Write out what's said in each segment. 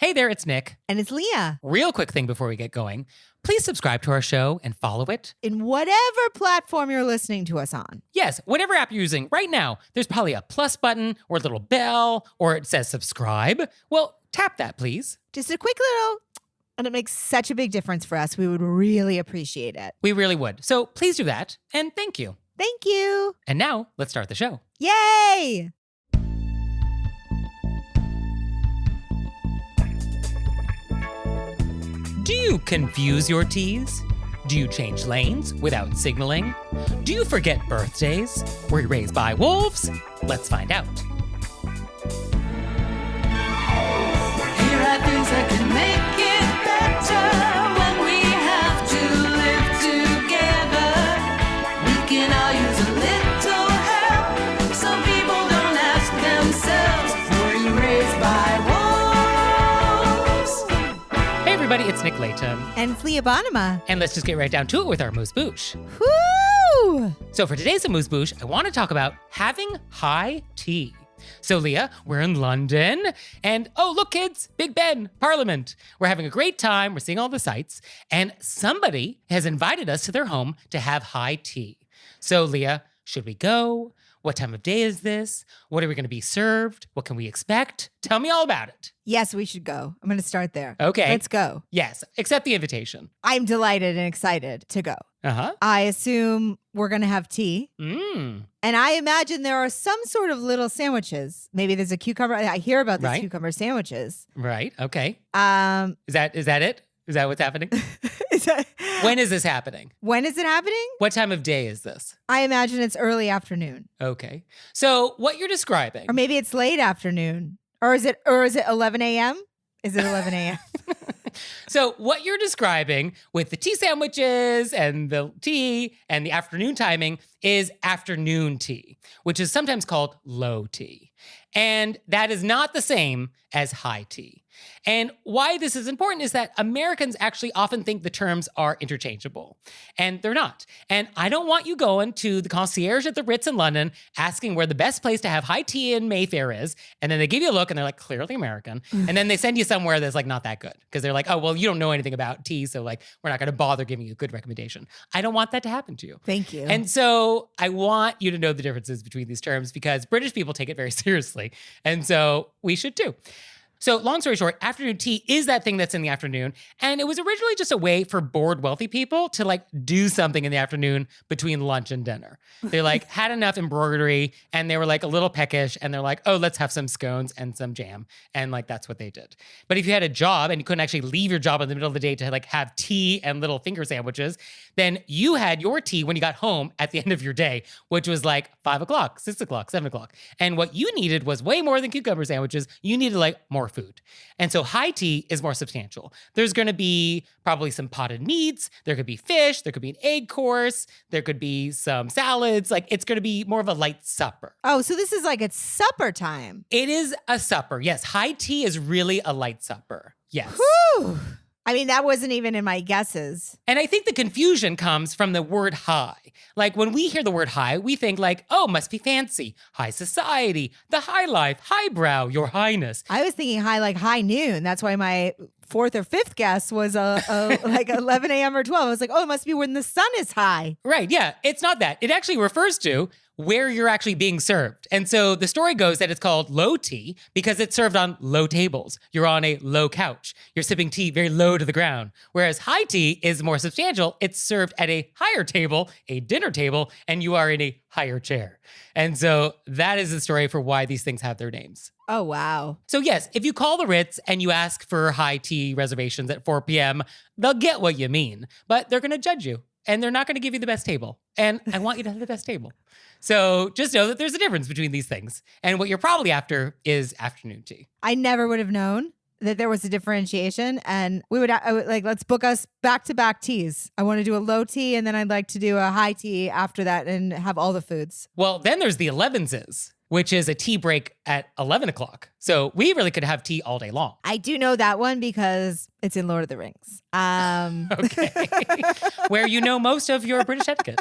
Hey there, it's Nick. And it's Leah. Real quick thing before we get going. Please subscribe to our show and follow it. In whatever platform you're listening to us on. Yes, whatever app you're using right now, there's probably a plus button or a little bell or it says subscribe. Well, tap that, please. Just a quick little, and it makes such a big difference for us. We would really appreciate it. We really would. So please do that, and thank you. Thank you. And now, let's start the show. Yay! Do you confuse your T's? Do you change lanes without signaling? Do you forget birthdays? Were you raised by wolves? Let's find out. Here are things that can make it better when we have to live together. We can all use a little help. Some people don't ask themselves, were you raised by wolves? Hey everybody, it's Nick Leighton. And it's Leah Bonnema. And let's just get right down to it with our AMUSE-BOUCHE. Woo! So for today's AMUSE-BOUCHE, I want to talk about having high tea. So Leah, we're in London, and oh, look kids, Big Ben, Parliament. We're having a great time, we're seeing all the sights, and somebody has invited us to their home to have high tea. So Leah, should we go? What time of day is this? What are we going to be served? What can we expect? Tell me all about it. Yes, we should go. I'm going to start there. Okay. Let's go. Yes, accept the invitation. I'm delighted and excited to go. Uh-huh. I assume we're going to have tea. Mm. And I imagine there are some sort of little sandwiches. Maybe there's a cucumber. I hear about these Right. cucumber sandwiches. Right, okay. Um, Is that it? Is that what's happening? is that- When is this happening? when is it happening? What time of day is this? I imagine it's early afternoon. Okay. So what you're describing. Or maybe it's late afternoon. Or is it 11 a.m.? Is it 11 a.m.? So what you're describing with the tea sandwiches and the tea and the afternoon timing is afternoon tea, which is sometimes called low tea. And that is not the same as high tea. And why this is important is that Americans actually often think the terms are interchangeable, and they're not. And I don't want you going to the concierge at the Ritz in London asking where the best place to have high tea in Mayfair is, and then they give you a look and they're like, clearly American, and then they send you somewhere that's like not that good because they're like, oh, well, you don't know anything about tea, so like we're not going to bother giving you a good recommendation. I don't want that to happen to you. Thank you. And so I want you to know the differences between these terms because British people take it very seriously. And so we should too. So long story short, afternoon tea is that thing that's in the afternoon. And it was originally just a way for bored wealthy people to like do something in the afternoon between lunch and dinner. They like had enough embroidery and they were like a little peckish and they're like, oh, let's have some scones and some jam. And like, that's what they did. But if you had a job and you couldn't actually leave your job in the middle of the day to like have tea and little finger sandwiches, then you had your tea when you got home at the end of your day, which was like 5 o'clock, 6 o'clock, 7 o'clock. And what you needed was way more than cucumber sandwiches. You needed like more food. And so high tea is more substantial. There's going to be probably some potted meats. There could be fish. There could be an egg course. There could be some salads. Like it's going to be more of a light supper. Oh, so this is like it's supper time. It is a supper. Yes. High tea is really a light supper. Yes. Whew. I mean, that wasn't even in my guesses. And I think the confusion comes from the word high. Like when we hear the word high, we think like, oh, must be fancy, high society, the high life, highbrow, your highness. I was thinking high like high noon. That's why my fourth or fifth guess was like 11 a.m. or 12. I was like, oh, it must be when the sun is high. Right. Yeah. It's not that. It actually refers to where you're actually being served. And so the story goes that it's called low tea because it's served on low tables. You're on a low couch. You're sipping tea very low to the ground. Whereas high tea is more substantial. It's served at a higher table, a dinner table, and you are in a higher chair. And so that is the story for why these things have their names. Oh, wow. So yes, if you call the Ritz and you ask for high tea reservations at 4 p.m., they'll get what you mean, but they're going to judge you and they're not going to give you the best table. And I want you to have the best table. So just know that there's a difference between these things. And what you're probably after is afternoon tea. I never would have known that there was a differentiation, and I would like, let's book us back-to-back teas. I want to do a low tea and then I'd like to do a high tea after that and have all the foods. Well, then there's the 11s, which is a tea break at 11 o'clock. So we really could have tea all day long. I do know that one because it's in Lord of the Rings. Okay. Where you know most of your British etiquette.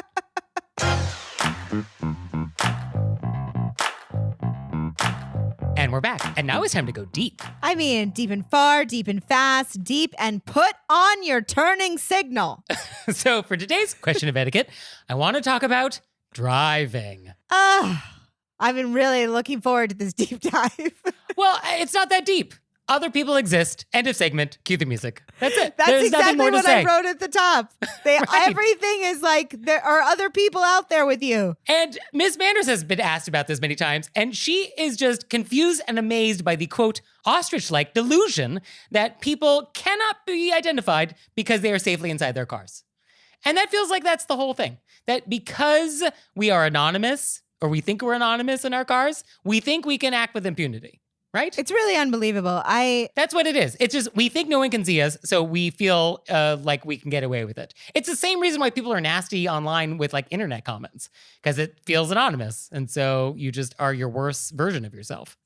And we're back. And now it's time to go deep. I mean, deep and far, deep and fast, deep and put on your turning signal. So for today's question of etiquette, I want to talk about driving. I've been really looking forward to this deep dive. Well, it's not that deep. Other people exist. End of segment. Cue the music. That's it. That's There's nothing exactly more to what say. I wrote at the top. Right. Everything is like, there are other people out there with you. And Ms. Manders has been asked about this many times, and she is just confused and amazed by the, quote, ostrich-like delusion that people cannot be identified because they are safely inside their cars. And that feels like that's the whole thing. That because we are anonymous, or we think we're anonymous in our cars, we think we can act with impunity. Right? It's really unbelievable. That's what it is. It's just we think no one can see us, so we feel like we can get away with it. It's the same reason why people are nasty online with like internet comments, because it feels anonymous. And so you just are your worst version of yourself.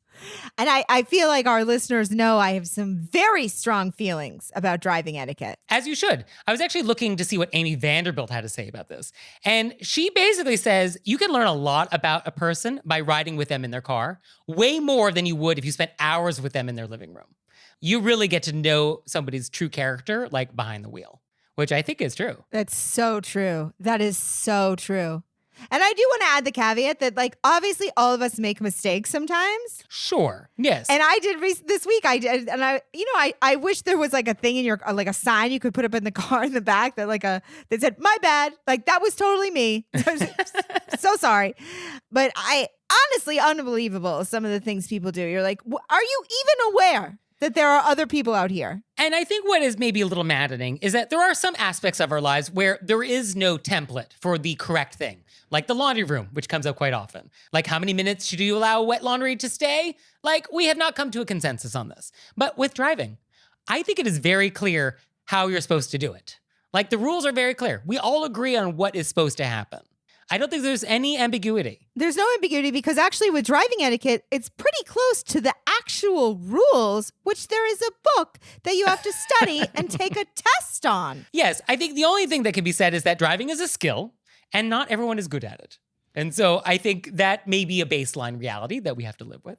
And I feel like our listeners know I have some very strong feelings about driving etiquette. As you should. I was actually looking to see what Amy Vanderbilt had to say about this. And she basically says you can learn a lot about a person by riding with them in their car, way more than you would if you spent hours with them in their living room. You really get to know somebody's true character, like behind the wheel, which I think is true. That's so true. That is so true. And I do want to add the caveat that, like, obviously all of us make mistakes sometimes. Sure. Yes. And I did this week. I did, and I wish there was like a thing in your like a sign you could put up in the car in the back that that said "my bad." Like that was totally me. So sorry, but I honestly unbelievable some of the things people do. You're like, are you even aware that there are other people out here? And I think what is maybe a little maddening is that there are some aspects of our lives where there is no template for the correct thing. Like the laundry room, which comes up quite often. Like how many minutes should you allow wet laundry to stay? Like we have not come to a consensus on this. But with driving, I think it is very clear how you're supposed to do it. Like the rules are very clear. We all agree on what is supposed to happen. I don't think there's any ambiguity. There's no ambiguity because actually with driving etiquette, it's pretty close to the actual rules, which there is a book that you have to study and take a test on. Yes, I think the only thing that can be said is that driving is a skill and not everyone is good at it. And so I think that may be a baseline reality that we have to live with,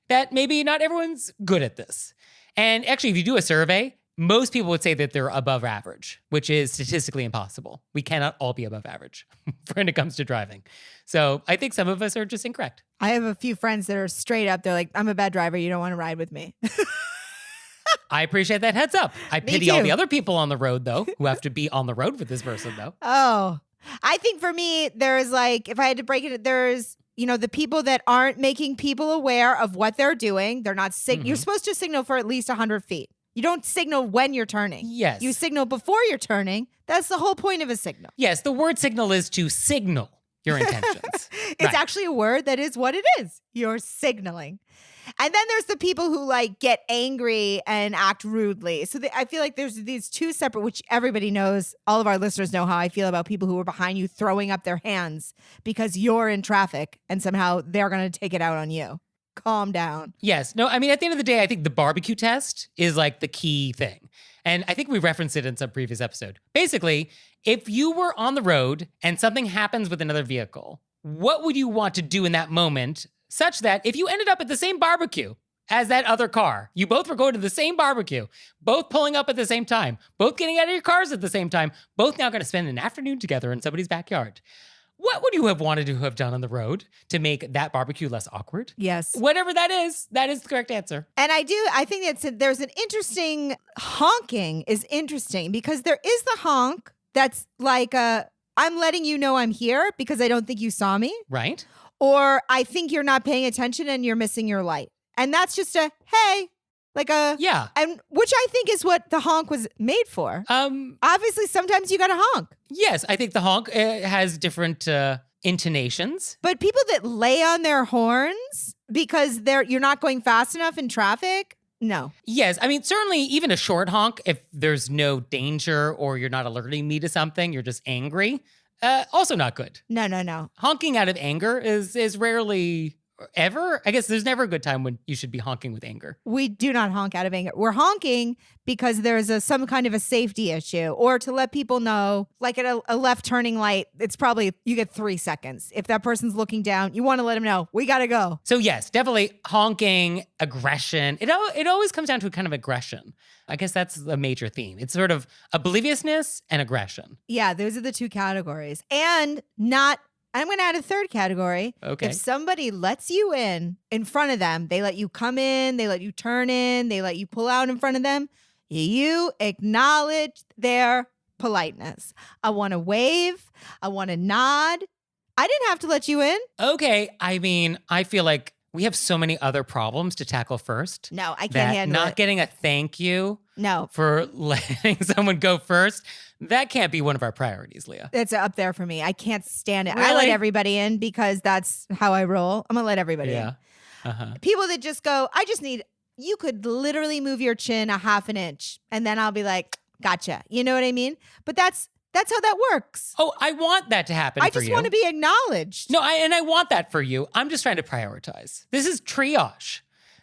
that maybe not everyone's good at this. And actually, if you do a survey, most people would say that they're above average, which is statistically impossible. We cannot all be above average when it comes to driving. So I think some of us are just incorrect. I have a few friends that are straight up. They're like, I'm a bad driver. You don't want to ride with me. I appreciate that heads up. I pity too. all the other people on the road, though, who have to be on the road with this person, though. Oh, I think for me, there's like, if I had to break it, there's, the people that aren't making people aware of what they're doing. They're not, you're supposed to signal for at least 100 feet. You don't signal when you're turning. Yes. You signal before you're turning. That's the whole point of a signal. Yes, the word signal is to signal your intentions. It's actually a word that is what it is. You're signaling. And then there's the people who like get angry and act rudely. So I feel like there's these two separate, which everybody knows, all of our listeners know how I feel about people who are behind you throwing up their hands because you're in traffic and somehow they're going to take it out on you. Calm down. Yes. No, I mean, at the end of the day, I think the barbecue test is like the key thing. And I think we referenced it in some previous episode. Basically, if you were on the road and something happens with another vehicle, what would you want to do in that moment such that if you ended up at the same barbecue as that other car, you both were going to the same barbecue, both pulling up at the same time, both getting out of your cars at the same time, both now going to spend an afternoon together in somebody's backyard? What would you have wanted to have done on the road to make that barbecue less awkward? Yes. Whatever that is the correct answer. And I think there's an interesting, honking is interesting because there is the honk that's like I'm letting you know I'm here because I don't think you saw me. Right. Or I think you're not paying attention and you're missing your light. And that's just a, hey, like a, yeah. And which I think is what the honk was made for. Obviously, sometimes you got to honk. Yes, I think the honk has different intonations. But people that lay on their horns because you're not going fast enough in traffic, no. Yes, I mean, certainly even a short honk, if there's no danger or you're not alerting me to something, you're just angry, also not good. No. Honking out of anger is rarely ever? I guess there's never a good time when you should be honking with anger. We do not honk out of anger. We're honking because there's some kind of a safety issue, or to let people know, like at a left turning light, it's probably, you get 3 seconds. If that person's looking down, you want to let them know, we got to go. So yes, definitely honking, aggression. It always comes down to a kind of aggression. I guess that's a major theme. It's sort of obliviousness and aggression. Yeah, those are the two categories. And I'm going to add a third category. Okay. If somebody lets you in front of them, they let you come in, they let you turn in, they let you pull out in front of them, you acknowledge their politeness. I want to wave. I want to nod. I didn't have to let you in. Okay. I mean, I feel like we have so many other problems to tackle first. No, I can't that handle not it. getting a thank you No, for letting someone go first, that can't be one of our priorities, Leah. it's up there for me. I can't stand it. I Really? let everybody in because that's how I roll. I'm going to let everybody in. Yeah. Uh-huh. People that just go, you could literally move your chin a half an inch and then I'll be like, gotcha. You know what I mean? But that's how that works. Oh, I want that to happen I for just you. want to be acknowledged. No, I want that for you. I'm just trying to prioritize. This is triage.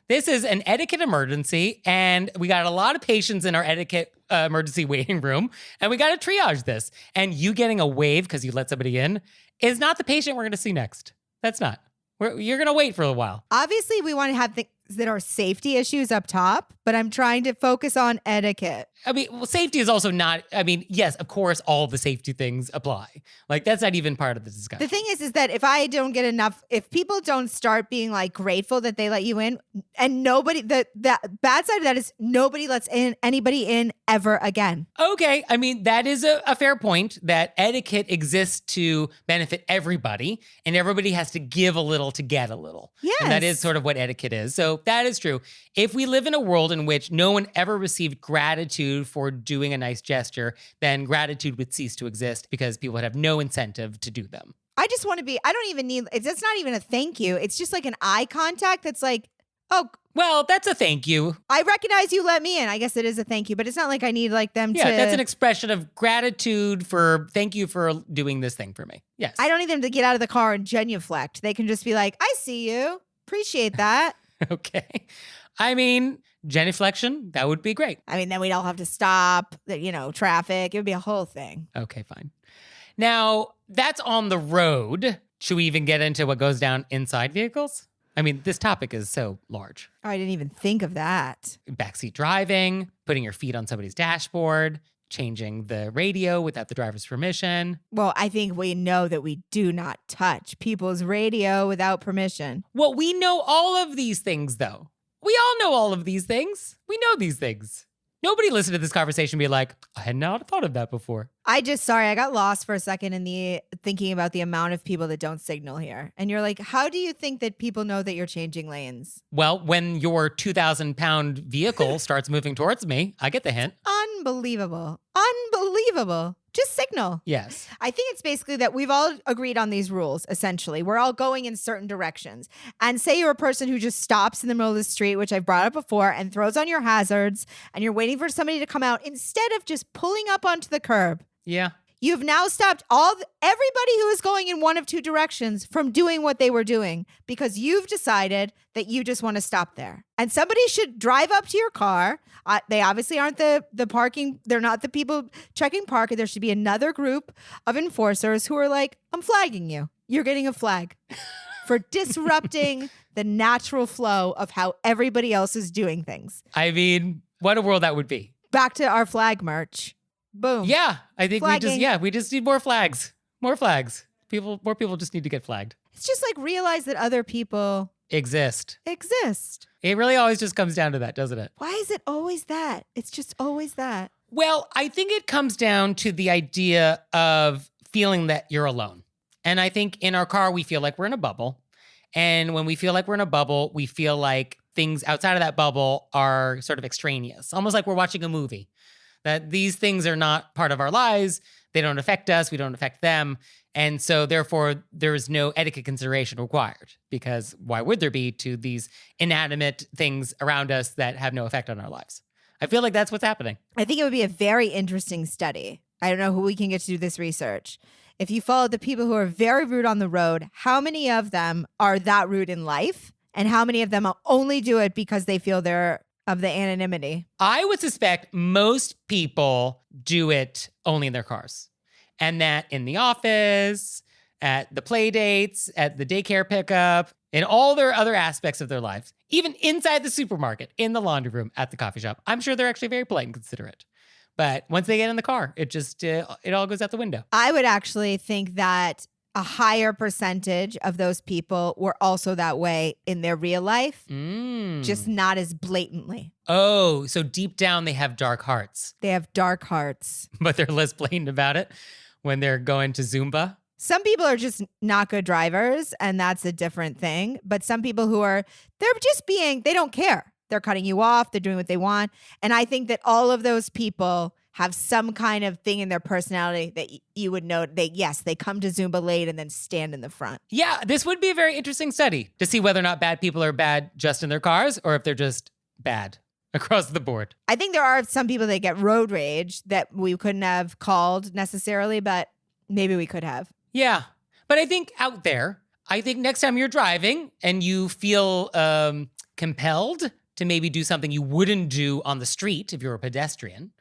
This is an etiquette emergency, and we got a lot of patients in our etiquette emergency waiting room, and we got to triage this. And you getting a wave because you let somebody in is not the patient we're going to see next. That's not. You're going to wait for a while. Obviously, we want to have things that are safety issues up top, but I'm trying to focus on etiquette. I mean, well, safety is also not, yes, of course, all the safety things apply. Like, that's not even part of the discussion. The thing is that if I don't get enough, if people don't start being like grateful that they let you in, and nobody, the bad side of that is nobody lets anybody in ever again. Okay. I mean, that is a fair point, that etiquette exists to benefit everybody, and everybody has to give a little to get a little. Yes. And that is sort of what etiquette is. So that is true. If we live in a world in which no one ever received gratitude for doing a nice gesture, then gratitude would cease to exist because people would have no incentive to do them. I just want to be, I don't even need, it's not even a thank you. It's just like an eye contact that's like, oh, Well, that's a thank you. I recognize you let me in. I guess it is a thank you, but it's not like I need like them to. Yeah, that's an expression of gratitude for thank you for doing this thing for me. Yes. I don't need them to get out of the car and genuflect. They can just be like, I see you. Appreciate that. Okay. I mean, genuflection, that would be great. I mean, then we'd all have to stop, traffic. It would be a whole thing. Okay, fine. Now, that's on the road. Should we even get into what goes down inside vehicles? I mean, this topic is so large. Oh, I didn't even think of that. Backseat driving, putting your feet on somebody's dashboard, changing the radio without the driver's permission. Well, I think we know that we do not touch people's radio without permission. Well, we know all of these things, though. We all know all of these things. We know these things. Nobody listened to this conversation and be like, I had not thought of that before. I got lost for a second in the thinking about the amount of people that don't signal here. And you're like, how do you think that people know that you're changing lanes? Well, when your 2,000-pound vehicle starts moving towards me, I get the hint. Unbelievable. Unbelievable. Just signal. Yes. I think it's basically that we've all agreed on these rules, essentially. We're all going in certain directions. And say you're a person who just stops in the middle of the street, which I've brought up before, and throws on your hazards, and you're waiting for somebody to come out instead of just pulling up onto the curb. Yeah. You've now stopped everybody who is going in one of two directions from doing what they were doing because you've decided that you just want to stop there. And somebody should drive up to your car. They obviously aren't the parking. They're not the people checking park. There should be another group of enforcers who are like, I'm flagging you. You're getting a flag for disrupting the natural flow of how everybody else is doing things. I mean, what a world that would be. Back to our flag march. Boom. Yeah, I think Flagging. we just need more flags. More flags. More people just need to get flagged. It's just like realize that other people Exist. exist. It really always just comes down to that, doesn't it? Why is it always that? It's just always that. Well, I think it comes down to the idea of feeling that you're alone. And I think in our car, we feel like we're in a bubble. And when we feel like we're in a bubble, we feel like things outside of that bubble are sort of extraneous, almost like we're watching a movie. That these things are not part of our lives. They don't affect us. We don't affect them. And so therefore, there is no etiquette consideration required because why would there be to these inanimate things around us that have no effect on our lives? I feel like that's what's happening. I think it would be a very interesting study. I don't know who we can get to do this research. if you follow the people who are very rude on the road, how many of them are that rude in life? And how many of them only do it because they feel they're of the anonymity? I would suspect most people do it only in their cars. And that in the office, at the play dates, at the daycare pickup, in all their other aspects of their lives, even inside the supermarket, in the laundry room, at the coffee shop, I'm sure they're actually very polite and considerate. But once they get in the car, it just, it all goes out the window. I would actually think that a higher percentage of those people were also that way in their real life, just not as blatantly. Oh, so deep down they have dark hearts, They have dark hearts. but they're less blatant about it when they're going to Zumba. Some people are just not good drivers, and that's a different thing. But some people they're just they don't care. They're cutting you off. They're doing what they want. And I think that all of those people have some kind of thing in their personality that you would know. They come to Zumba late and then stand in the front. Yeah, this would be a very interesting study to see whether or not bad people are bad just in their cars or if they're just bad across the board. I think there are some people that get road rage that we couldn't have called necessarily, but maybe we could have. Yeah, but I think out there, next time you're driving and you feel compelled to maybe do something you wouldn't do on the street if you're a pedestrian.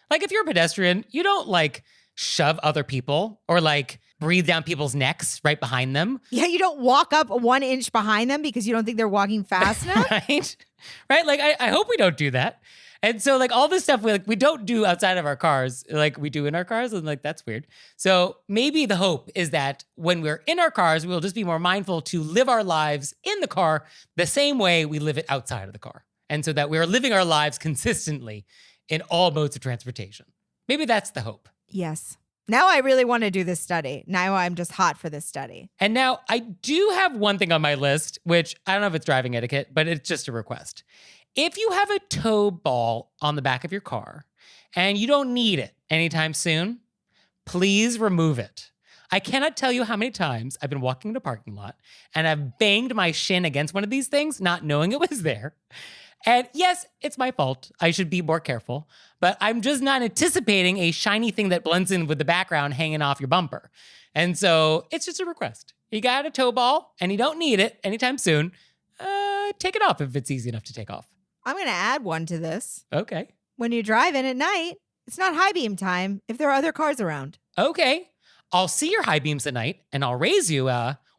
Like if you're a pedestrian, you don't like shove other people or like breathe down people's necks right behind them. Yeah, you don't walk up 1 inch behind them because you don't think they're walking fast enough. Right? Like I hope we don't do that. And so like all this stuff we don't do outside of our cars like we do in our cars, and like that's weird. So maybe the hope is that when we're in our cars, we'll just be more mindful to live our lives in the car the same way we live it outside of the car. And so that we're living our lives consistently in all modes of transportation. Maybe that's the hope. Yes. Now I really want to do this study. Now I'm just hot for this study. And now I do have one thing on my list, which I don't know if it's driving etiquette, but it's just a request. If you have a tow ball on the back of your car and you don't need it anytime soon, please remove it. I cannot tell you how many times I've been walking in a parking lot and I've banged my shin against one of these things, not knowing it was there. And yes, it's my fault. I should be more careful, but I'm just not anticipating a shiny thing that blends in with the background hanging off your bumper. And so it's just a request. You got a tow ball and you don't need it anytime soon. Take it off if it's easy enough to take off. I'm going to add one to this. Okay. When you drive in at night, it's not high beam time if there are other cars around. Okay. I'll see your high beams at night and I'll raise you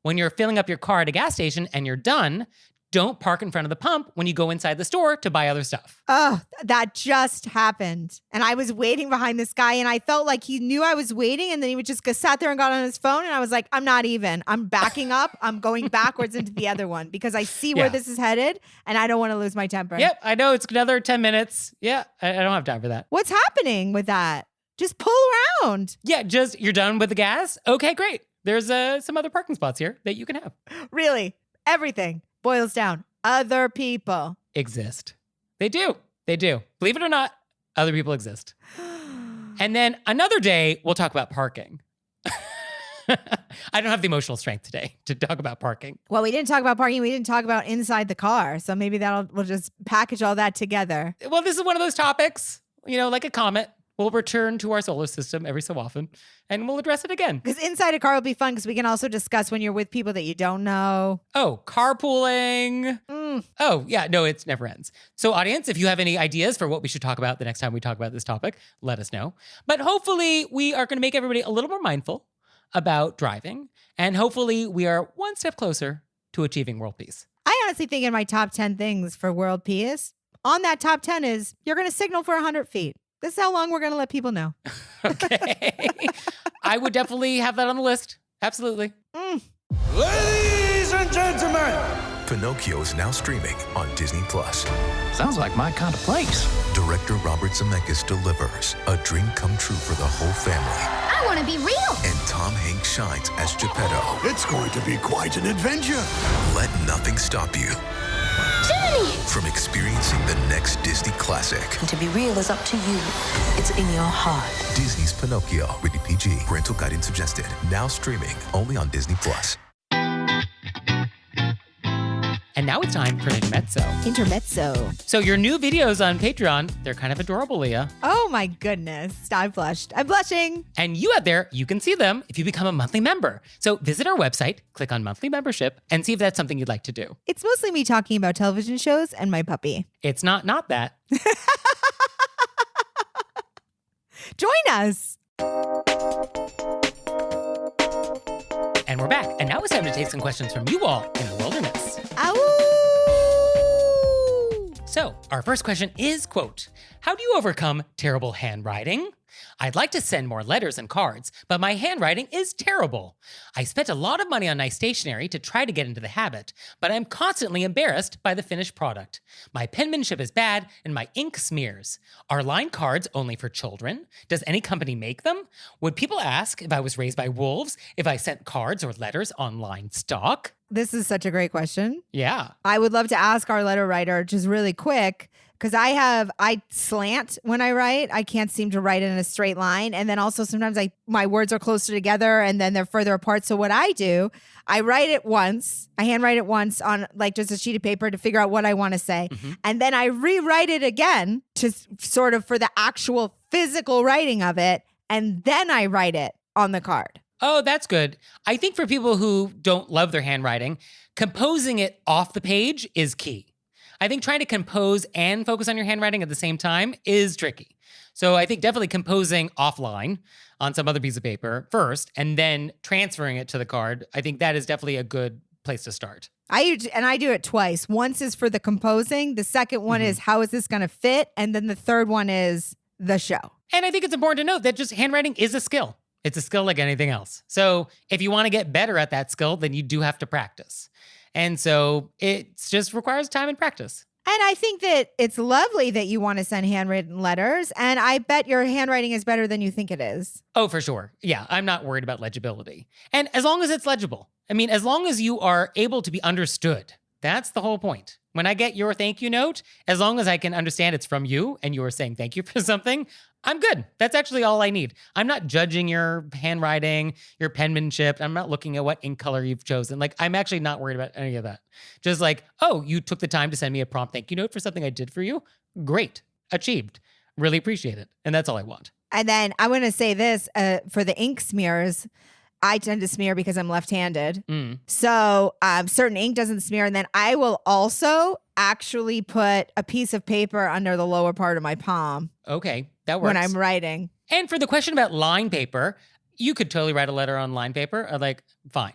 when you're filling up your car at a gas station and you're done. Don't park in front of the pump when you go inside the store to buy other stuff. Oh, that just happened. And I was waiting behind this guy and I felt like he knew I was waiting, and then he would just sat there and got on his phone, and I was like, I'm not even. I'm backing up. I'm going backwards into the other one because I see where this is headed and I don't want to lose my temper. Yep, I know it's another 10 minutes. Yeah, I don't have time for that. What's happening with that? Just pull around. Yeah, you're done with the gas? Okay, great. There's some other parking spots here that you can have. Really, everything boils down. Other people exist. They do. They do. Believe it or not, other people exist. And then another day, we'll talk about parking. I don't have the emotional strength today to talk about parking. Well, we didn't talk about parking. We didn't talk about inside the car. So maybe we'll just package all that together. Well, this is one of those topics, like a comet. We'll return to our solar system every so often, and we'll address it again. Because inside a car will be fun, because we can also discuss when you're with people that you don't know. Oh, carpooling. Oh, yeah, no, it never ends. So audience, if you have any ideas for what we should talk about the next time we talk about this topic, let us know. But hopefully we are going to make everybody a little more mindful about driving, and hopefully we are one step closer to achieving world peace. I honestly think in my top 10 things for world peace, on that top 10 is you're going to signal for 100 feet. This is how long we're going to let people know. Okay. I would definitely have that on the list. Absolutely. Ladies and gentlemen, Pinocchio is now streaming on Disney+. sounds like my kind of place. Director Robert Zemeckis delivers a dream come true for the whole family. I want to be real. And Tom Hanks shines as Geppetto. It's going to be quite an adventure. Let nothing stop you Jiminy! from experiencing the next Disney classic. And to be real is up to you. It's in your heart. Disney's Pinocchio, rated PG. Parental guidance suggested. Now streaming only on Disney+. And now it's time for Intermezzo. Intermezzo. So your new videos on Patreon, they're kind of adorable, Leah. Oh my goodness. I blushed. I'm blushing. And you out there, you can see them if you become a monthly member. So visit our website, click on monthly membership, and see if that's something you'd like to do. It's mostly me talking about television shows and my puppy. It's not that. Join us. And we're back. And now it's time to take some questions from you all in the wilderness. Ow! So our first question is, quote, how do you overcome terrible handwriting? I'd like to send more letters and cards, but my handwriting is terrible. I spent a lot of money on nice stationery to try to get into the habit, but I'm constantly embarrassed by the finished product. My penmanship is bad and my ink smears. Are line cards only for children? Does any company make them? Would people ask if I was raised by wolves if I sent cards or letters on line stock? This is such a great question. Yeah. I would love to ask our letter writer just really quick, because I slant when I write. I can't seem to write in a straight line. And then also sometimes my words are closer together and then they're further apart. So what I do, I handwrite it once on like just a sheet of paper to figure out what I want to say. Mm-hmm. And then I rewrite it again to sort of for the actual physical writing of it. And then I write it on the card. Oh, that's good. I think for people who don't love their handwriting, composing it off the page is key. I think trying to compose and focus on your handwriting at the same time is tricky. So I think definitely composing offline on some other piece of paper first and then transferring it to the card, I think that is definitely a good place to start. I do it twice. Once is for the composing. The second one is how is this going to fit? And then the third one is the show. And I think it's important to note that just handwriting is a skill. It's a skill like anything else. So if you want to get better at that skill, then you do have to practice. And so it just requires time and practice. And I think that it's lovely that you want to send handwritten letters. And I bet your handwriting is better than you think it is. Oh, for sure. Yeah, I'm not worried about legibility. And as long as it's legible, I mean, as long as you are able to be understood, that's the whole point. When I get your thank you note, as long as I can understand it's from you and you are saying thank you for something, I'm good. That's actually all I need. I'm not judging your handwriting, your penmanship. I'm not looking at what ink color you've chosen. Like, I'm actually not worried about any of that. Just like, oh, you took the time to send me a prompt thank you note for something I did for you? Great. Achieved. Really appreciate it. And that's all I want. And then I want to say this for the ink smears. I tend to smear because I'm left-handed. So certain ink doesn't smear. And then I will also actually put a piece of paper under the lower part of my palm. Okay, that works. When I'm writing. And for the question about line paper, you could totally write a letter on line paper. Like, fine.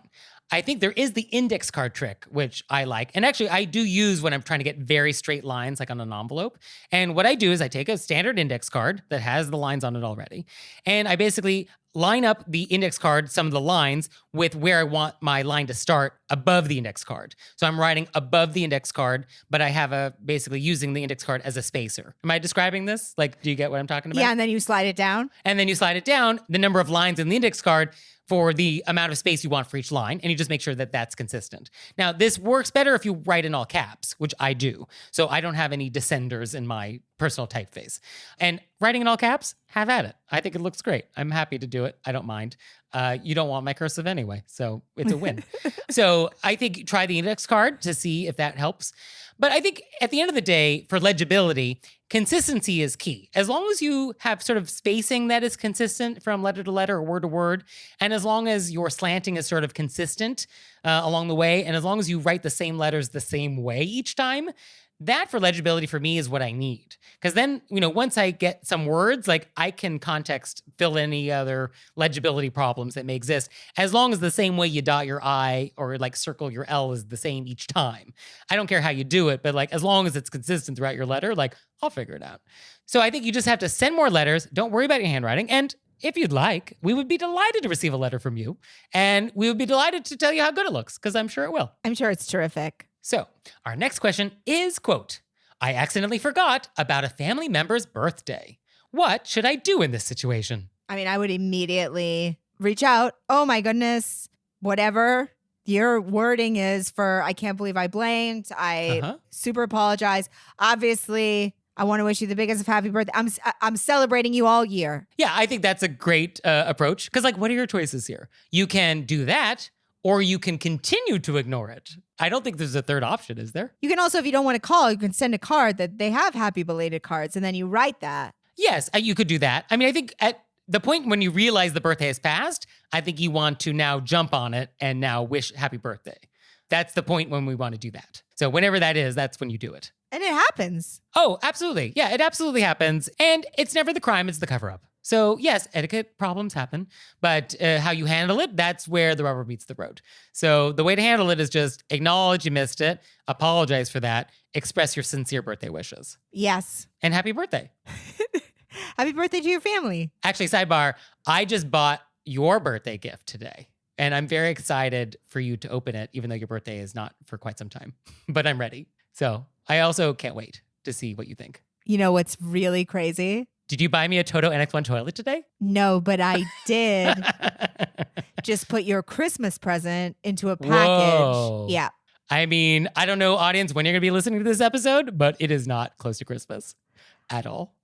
I think there is the index card trick, which I like. And actually, I do use when I'm trying to get very straight lines, like on an envelope. And what I do is I take a standard index card that has the lines on it already. And I basically line up the index card, some of the lines, with where I want my line to start above the index card. So I'm writing above the index card, but I have basically using the index card as a spacer. Am I describing this? Like, do you get what I'm talking about? Yeah, and then you slide it down. And then you slide it down, the number of lines in the index card for the amount of space you want for each line, and you just make sure that that's consistent. Now, this works better if you write in all caps, which I do. So I don't have any descenders in my personal typeface. And writing in all caps, have at it. I think it looks great. I'm happy to do it. I don't mind. You don't want my cursive anyway, so it's a win. So I think try the index card to see if that helps. But I think at the end of the day, for legibility, consistency is key. As long as you have sort of spacing that is consistent from letter to letter or word to word, and as long as your slanting is sort of consistent along the way, and as long as you write the same letters the same way each time, that for legibility for me is what I need. Because then, once I get some words, like I can context fill any other legibility problems that may exist, as long as the same way you dot your I or like circle your L is the same each time. I don't care how you do it, but like as long as it's consistent throughout your letter, like I'll figure it out. So I think you just have to send more letters. Don't worry about your handwriting. And if you'd like, we would be delighted to receive a letter from you. And we would be delighted to tell you how good it looks, because I'm sure it will. I'm sure it's terrific. So our next question is, quote, I accidentally forgot about a family member's birthday. What should I do in this situation? I mean, I would immediately reach out. Oh my goodness, whatever your wording is for, I can't believe I blanked. I super apologize. Obviously, I want to wish you the biggest of happy birthday. I'm celebrating you all year. Yeah, I think that's a great approach. Because like, what are your choices here? You can do that, or you can continue to ignore it. I don't think there's a third option, is there? You can also, if you don't want to call, you can send a card that they have happy belated cards, and then you write that. Yes, you could do that. I mean, I think at the point when you realize the birthday has passed, I think you want to now jump on it and now wish happy birthday. That's the point when we want to do that. So whenever that is, that's when you do it. And it happens. Oh, absolutely. Yeah, it absolutely happens. And it's never the crime, it's the cover-up. So yes, etiquette problems happen, but how you handle it, that's where the rubber meets the road. So the way to handle it is just acknowledge you missed it, apologize for that, express your sincere birthday wishes. Yes. And happy birthday. Happy birthday to your family. Actually, sidebar, I just bought your birthday gift today. And I'm very excited for you to open it, even though your birthday is not for quite some time. But I'm ready. So I also can't wait to see what you think. You know what's really crazy? Did you buy me a Toto NX1 toilet today? No, but I did just put your Christmas present into a package. Whoa. Yeah. I mean, I don't know, audience, when you're going to be listening to this episode, but it is not close to Christmas at all.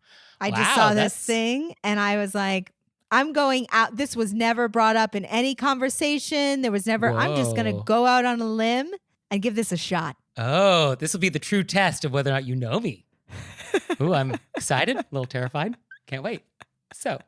I just Wow, saw this that's- thing and I was like, I'm going out. This was never brought up in any conversation. There was never, I'm just going to Whoa. go out on a limb and give this a shot. Oh, this will be the true test of whether or not you know me. Ooh, I'm excited, a little terrified. Can't wait. So,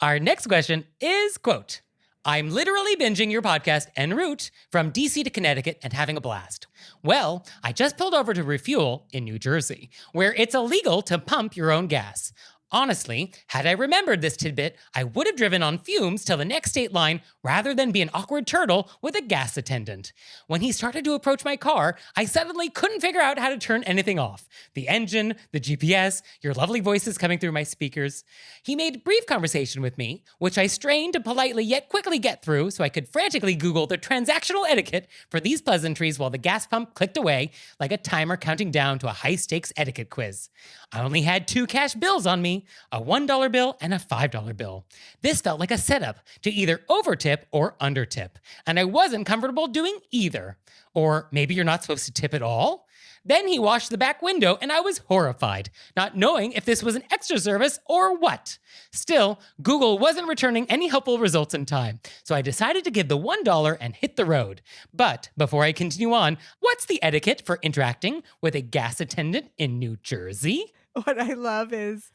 our next question is, quote, I'm literally binging your podcast en route from DC to Connecticut and having a blast. Well, I just pulled over to refuel in New Jersey, where it's illegal to pump your own gas. Honestly, had I remembered this tidbit, I would have driven on fumes till the next state line rather than be an awkward turtle with a gas attendant. When he started to approach my car, I suddenly couldn't figure out how to turn anything off. The engine, the GPS, your lovely voices coming through my speakers. He made brief conversation with me, which I strained to politely yet quickly get through so I could frantically Google the transactional etiquette for these pleasantries while the gas pump clicked away like a timer counting down to a high-stakes etiquette quiz. I only had 2 cash bills on me, a $1 bill and a $5 bill. This felt like a setup to either overtip or undertip, and I wasn't comfortable doing either. Or maybe you're not supposed to tip at all? Then he washed the back window and I was horrified, not knowing if this was an extra service or what. Still, Google wasn't returning any helpful results in time, so I decided to give the $1 and hit the road. But before I continue on, what's the etiquette for interacting with a gas attendant in New Jersey? What I love is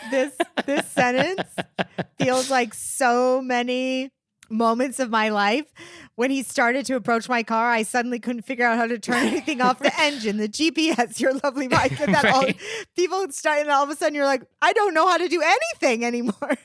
this sentence feels like so many moments of my life. When he started to approach my car, I suddenly couldn't figure out how to turn anything off, the engine, the GPS, your lovely mic, and that all Right. people start, and all of a sudden you're like, I don't know how to do anything anymore.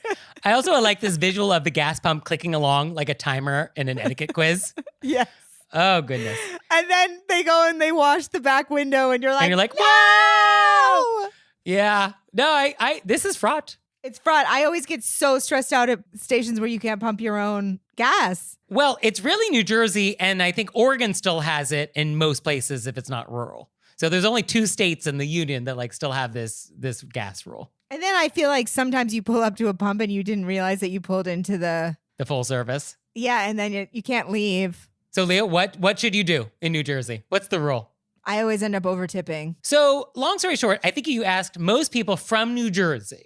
I also like this visual of the gas pump clicking along like a timer in an etiquette quiz. Yes. Oh, goodness. And then they go and they wash the back window, and you're like, And you're like, no! wow! Yeah. No, I this is fraught. It's fraught. I always get so stressed out at stations where you can't pump your own gas. Well, it's really New Jersey, and I think Oregon still has it in most places if it's not rural. So there's only 2 states in the union that like still have this gas rule. And then I feel like sometimes you pull up to a pump and you didn't realize that you pulled into the, The full service. yeah, and then you can't leave. So Leah, what should you do in New Jersey? What's the rule? I always end up over tipping. So long story short, I think you asked most people from New Jersey,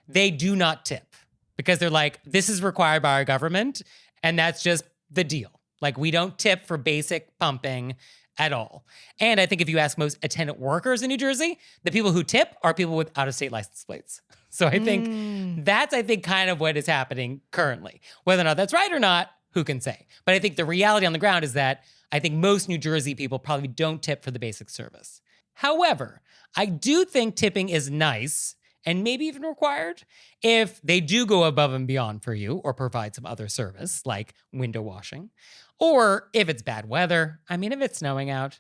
they do not tip because they're like, this is required by our government. And that's just the deal. Like we don't tip for basic pumping at all. And I think if you ask most attendant workers in New Jersey, the people who tip are people with out-of-state license plates. So I think that's, kind of what is happening currently. Whether or not that's right or not, who can say? But I think the reality on the ground is that I think most New Jersey people probably don't tip for the basic service. However, I do think tipping is nice and maybe even required if they do go above and beyond for you or provide some other service like window washing. Or if it's bad weather, if it's snowing out,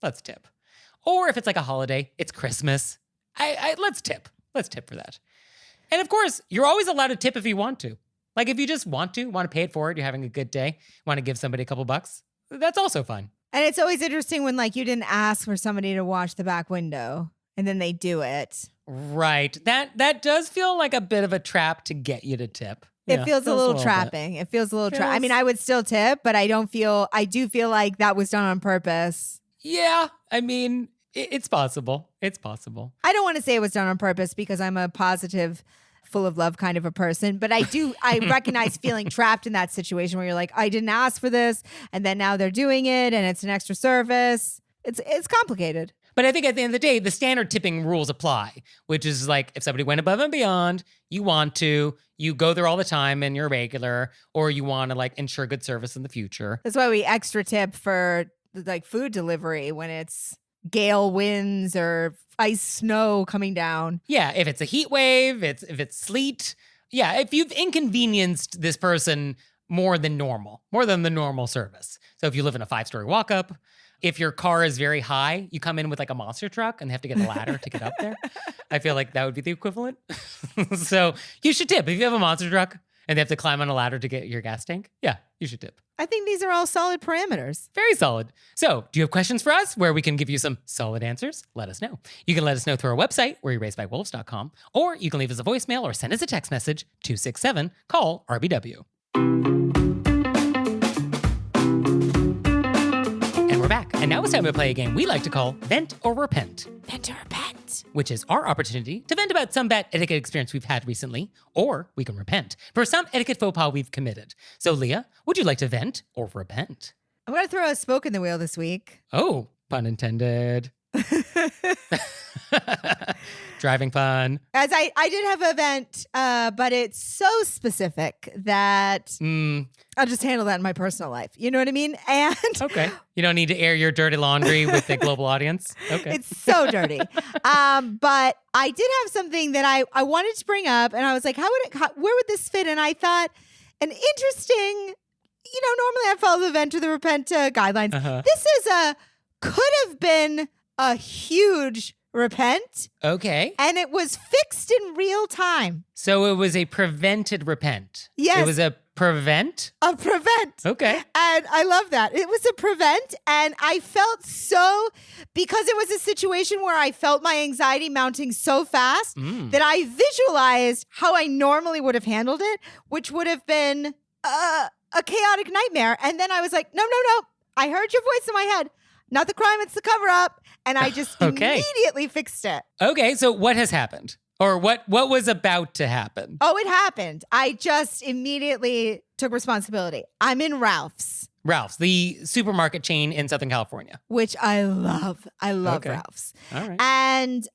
let's tip. Or if it's like a holiday, it's Christmas, let's tip. Let's tip for that. And of course, you're always allowed to tip if you want to. Like if you just want to pay it forward, you're having a good day, want to give somebody a couple bucks, that's also fun. And it's always interesting when like you didn't ask for somebody to wash the back window and then they do it. Right. That does feel like a bit of a trap to get you to tip. It Yeah, feels a little bit. trapping. It feels a little trap. I mean, Feels- I would still tip, but I do feel like that was done on purpose. Yeah. It's possible. It's possible. I don't want to say it was done on purpose because I'm a positive full of love kind of a person. But I recognize feeling trapped in that situation where you're like, I didn't ask for this. And then now they're doing it and it's an extra service. It's complicated. But I think at the end of the day, the standard tipping rules apply, which is like if somebody went above and beyond, you want to, you go there all the time and you're regular, or you want to like ensure good service in the future. That's why we extra tip for like food delivery when it's gale winds or ice snow coming down. Yeah, if it's a heat wave, if it's sleet. Yeah, if you've inconvenienced this person more than the normal service. So if you live in a 5-story walk-up, if your car is very high, you come in with like a monster truck and they have to get a ladder to get up there. I feel like that would be the equivalent. So you should tip. If you have a monster truck and they have to climb on a ladder to get your gas tank, yeah, you should tip. I think these are all solid parameters. Very solid. So do you have questions for us where we can give you some solid answers? Let us know. You can let us know through our website, wereraisedbywolves.com, or you can leave us a voicemail or send us a text message, 267, call RBW. And we're back. And now it's time to play a game we like to call Vent or Repent. Vent or repent. Which is our opportunity to vent about some bad etiquette experience we've had recently, or we can repent for some etiquette faux pas we've committed. So Leah, would you like to vent or repent? I'm going to throw a spoke in the wheel this week. Oh, pun intended. Driving fun. As I did have an event, but it's so specific that I'll just handle that in my personal life. You know what I mean? And okay. You don't need to air your dirty laundry with the global audience. Okay. It's so dirty. But I did have something that I wanted to bring up, and I was like, where would this fit? And I thought an interesting, normally I follow the vent or the repent guidelines. Uh-huh. This is could have been a huge repent. Okay. And it was fixed in real time. So it was a prevented repent. Yes. It was a prevent? A prevent. Okay. And I love that. It was a prevent. And I felt because it was a situation where I felt my anxiety mounting so fast that I visualized how I normally would have handled it, which would have been a chaotic nightmare. And then I was like, no. I heard your voice in my head. Not the crime, it's the cover up. And I just immediately fixed it. Okay, so what has happened? Or what was about to happen? Oh, it happened. I just immediately took responsibility. I'm in Ralph's. Ralph's, the supermarket chain in Southern California. Which I love. I love Ralph's. All right. And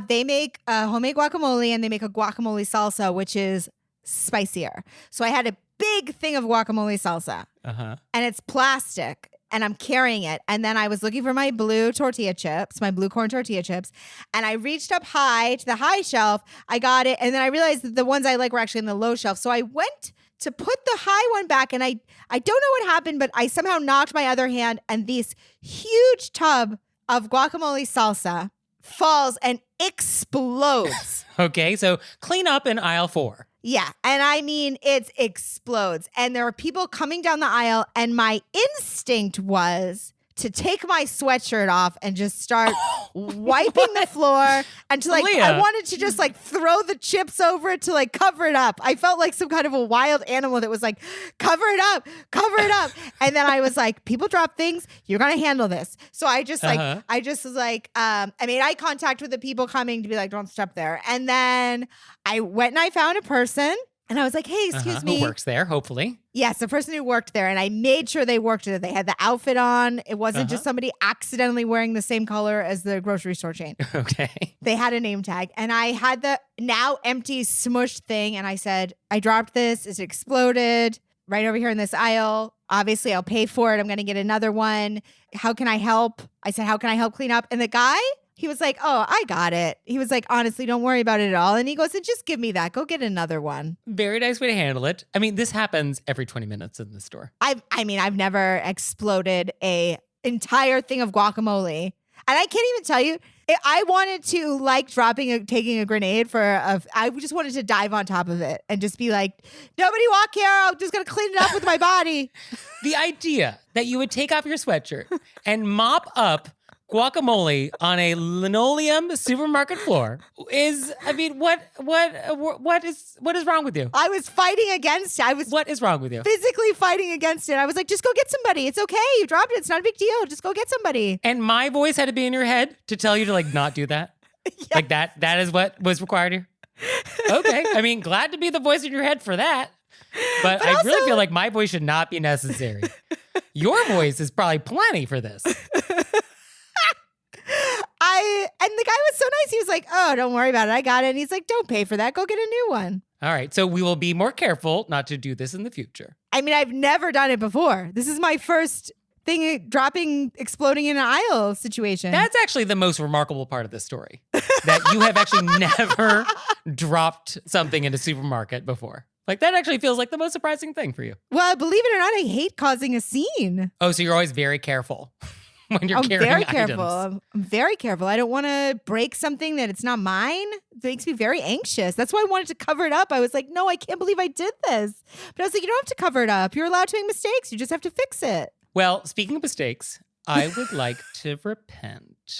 they make homemade guacamole and they make a guacamole salsa, which is spicier. So I had a big thing of guacamole salsa. Uh-huh. And it's plastic. And I'm carrying it. And then I was looking for my blue tortilla chips, my blue corn tortilla chips. And I reached up high to the high shelf. I got it. And then I realized that the ones I like were actually in the low shelf. So I went to put the high one back. And I don't know what happened, but I somehow knocked my other hand. And this huge tub of guacamole salsa falls and explodes. Okay, so clean up in aisle 4. Yeah. And I mean, it explodes. And there were people coming down the aisle. And my instinct was to take my sweatshirt off and just start wiping the floor. And to Leah. I wanted to just throw the chips over it to cover it up. I felt like some kind of a wild animal that was like, cover it up. And then I was like, people drop things. You're going to handle this. So I just I made eye contact with the people coming to be like, don't step there. And then I went and I found a person. And I was like, hey, excuse me. Who works there, hopefully. Yes, the person who worked there. And I made sure they worked there. They had the outfit on. It wasn't just somebody accidentally wearing the same color as the grocery store chain. Okay. They had a name tag. And I had the now empty smushed thing. And I said, I dropped this. It exploded right over here in this aisle. Obviously, I'll pay for it. I'm going to get another one. How can I help? I said, how can I help clean up? And the guy, he was like, oh, I got it. He was like, honestly, don't worry about it at all. And he goes, and just give me that. Go get another one. Very nice way to handle it. I mean, this happens every 20 minutes in the store. I've never exploded a entire thing of guacamole. And I can't even tell you, I wanted to taking a grenade I just wanted to dive on top of it and just be like, nobody walk here. I'm just going to clean it up with my body. The idea that you would take off your sweatshirt and mop up guacamole on a linoleum supermarket floor is, I mean, what is wrong with you? I was fighting against it. What is wrong with you? Physically fighting against it. I was like, just go get somebody. It's okay. You dropped it. It's not a big deal. Just go get somebody. And my voice had to be in your head to tell you to not do that. Yeah. That is what was required here. Okay. I mean, glad to be the voice in your head for that. But I really feel like my voice should not be necessary. Your voice is probably plenty for this. And the guy was so nice. He was like, oh, don't worry about it. I got it. And he's like, don't pay for that. Go get a new one. All right. So we will be more careful not to do this in the future. I mean, I've never done it before. This is my first thing, exploding in an aisle situation. That's actually the most remarkable part of this story. That you have actually never dropped something in a supermarket before. Like, that actually feels like the most surprising thing for you. Well, believe it or not, I hate causing a scene. Oh, so you're always very careful when you're I'm carrying very items. careful. I'm very careful. I don't want to break something that it's not mine. It makes me very anxious. That's why I wanted to cover it up. I was like, no, I can't believe I did this. But I was like, you don't have to cover it up. You're allowed to make mistakes. You just have to fix it. Well, speaking of mistakes, I would like to repent.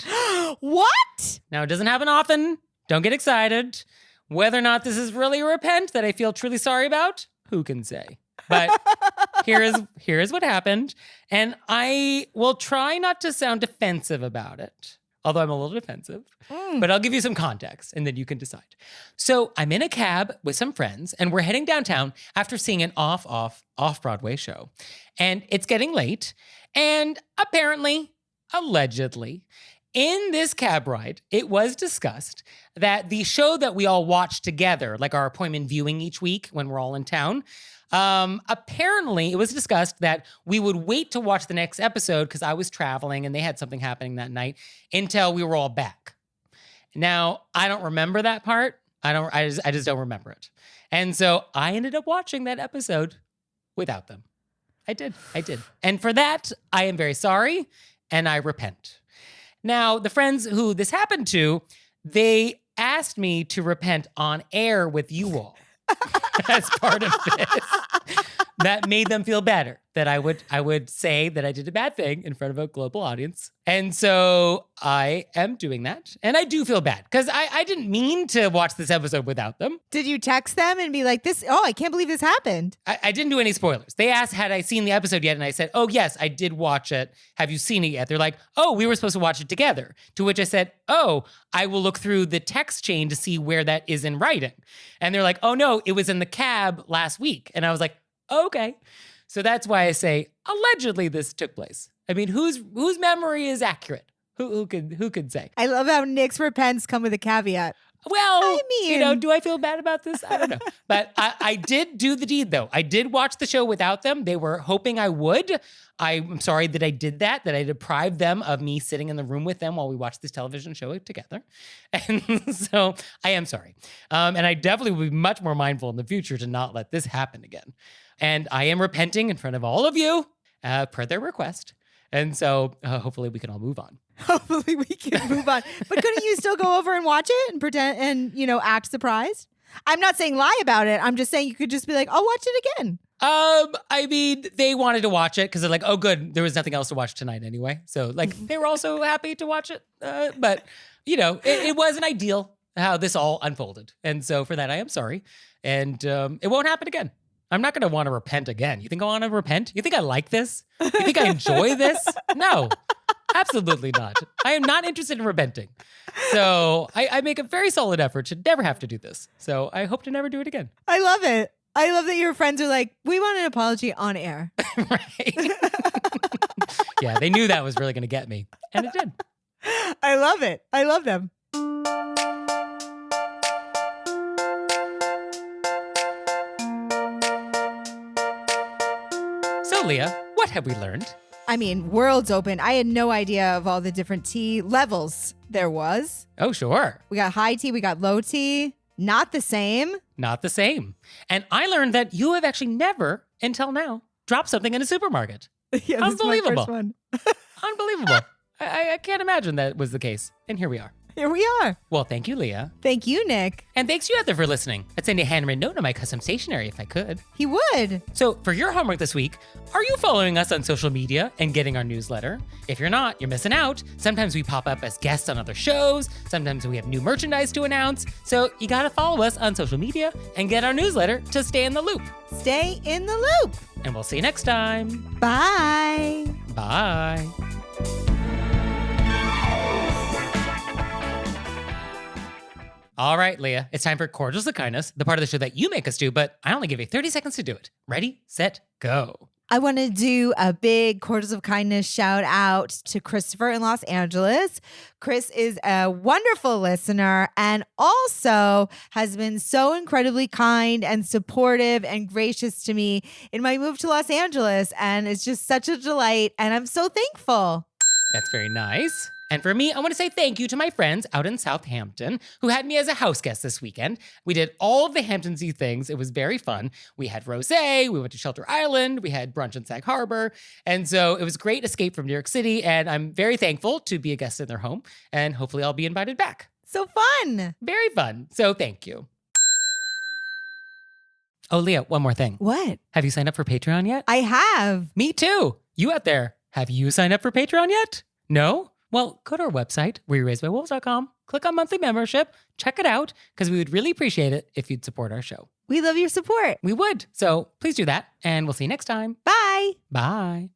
What? Now, it doesn't happen often. Don't get excited. Whether or not this is really a repent that I feel truly sorry about, who can say? But here is what happened. And I will try not to sound defensive about it, although I'm a little defensive. But I'll give you some context and then you can decide. So I'm in a cab with some friends and we're heading downtown after seeing an off-Broadway show. And it's getting late. And apparently, allegedly, in this cab ride, it was discussed that the show that we all watch together, like our appointment viewing each week when we're all in town, apparently it was discussed that we would wait to watch the next episode because I was traveling and they had something happening that night until we were all back. Now, I don't remember that part. I just don't remember it. And so I ended up watching that episode without them. I did. And for that, I am very sorry and I repent. Now, the friends who this happened to, they asked me to repent on air with you all as part of this. That made them feel better, that I would say that I did a bad thing in front of a global audience. And so I am doing that. And I do feel bad because I didn't mean to watch this episode without them. Did you text them and be like, I can't believe this happened? I didn't do any spoilers. They asked, had I seen the episode yet? And I said, oh, yes, I did watch it. Have you seen it yet? They're like, oh, we were supposed to watch it together. To which I said, oh, I will look through the text chain to see where that is in writing. And they're like, oh, no, it was in the cab last week. And I was like, okay. So that's why I say allegedly this took place. I mean, whose memory is accurate? Who could say? I love how Nick's repents come with a caveat. Well, I mean, do I feel bad about this? I don't know. But I did do the deed, though. I did watch the show without them. They were hoping I would. I'm sorry that I did that I deprived them of me sitting in the room with them while we watched this television show together. And so I am sorry. And I definitely will be much more mindful in the future to not let this happen again. And I am repenting in front of all of you per their request. And so hopefully we can all move on. Hopefully we can move on. But couldn't you still go over and watch it and pretend and, act surprised? I'm not saying lie about it. I'm just saying you could just be like, I'll watch it again. I mean, they wanted to watch it because they're like, oh, good. There was nothing else to watch tonight anyway. So they were also happy to watch it. But, it wasn't ideal how this all unfolded. And so for that, I am sorry. And it won't happen again. I'm not going to want to repent again. You think I want to repent? You think I like this? You think I enjoy this? No, absolutely not. I am not interested in repenting. So I make a very solid effort to never have to do this. So I hope to never do it again. I love it. I love that your friends are like, we want an apology on air. Right. Yeah, they knew that was really going to get me. And it did. I love it. I love them. So, Leah, what have we learned? I mean, worlds open. I had no idea of all the different tea levels there was. Oh, sure. We got high tea, we got low tea. Not the same. Not the same. And I learned that you have actually never, until now, dropped something in a supermarket. Yeah, Unbelievable. this is my first one. Unbelievable. I can't imagine that was the case. And here we are. Here we are. Well, thank you, Leah. Thank you, Nick. And thanks you out there for listening. I'd send a handwritten note to my custom stationery if I could. He would. So for your homework this week, are you following us on social media and getting our newsletter? If you're not, you're missing out. Sometimes we pop up as guests on other shows. Sometimes we have new merchandise to announce. So you gotta follow us on social media and get our newsletter to stay in the loop. Stay in the loop. And we'll see you next time. Bye. Bye. All right, Leah, it's time for Cordials of Kindness, the part of the show that you make us do, but I only give you 30 seconds to do it. Ready, set, go. I want to do a big Cordials of Kindness shout out to Christopher in Los Angeles. Chris is a wonderful listener and also has been so incredibly kind and supportive and gracious to me in my move to Los Angeles. And it's just such a delight. And I'm so thankful. That's very nice. And for me, I want to say thank you to my friends out in Southampton who had me as a house guest this weekend. We did all of the Hamptonsy things. It was very fun. We had rosé, we went to Shelter Island, we had brunch in Sag Harbor. And so it was a great escape from New York City. And I'm very thankful to be a guest in their home. And hopefully I'll be invited back. So fun. Very fun. So thank you. Oh, Leah, one more thing. What? Have you signed up for Patreon yet? I have. Me too. You out there, have you signed up for Patreon yet? No? Well, go to our website, wereraisedbywolves.com, click on monthly membership, check it out, because we would really appreciate it if you'd support our show. We love your support. We would. So please do that, and we'll see you next time. Bye. Bye.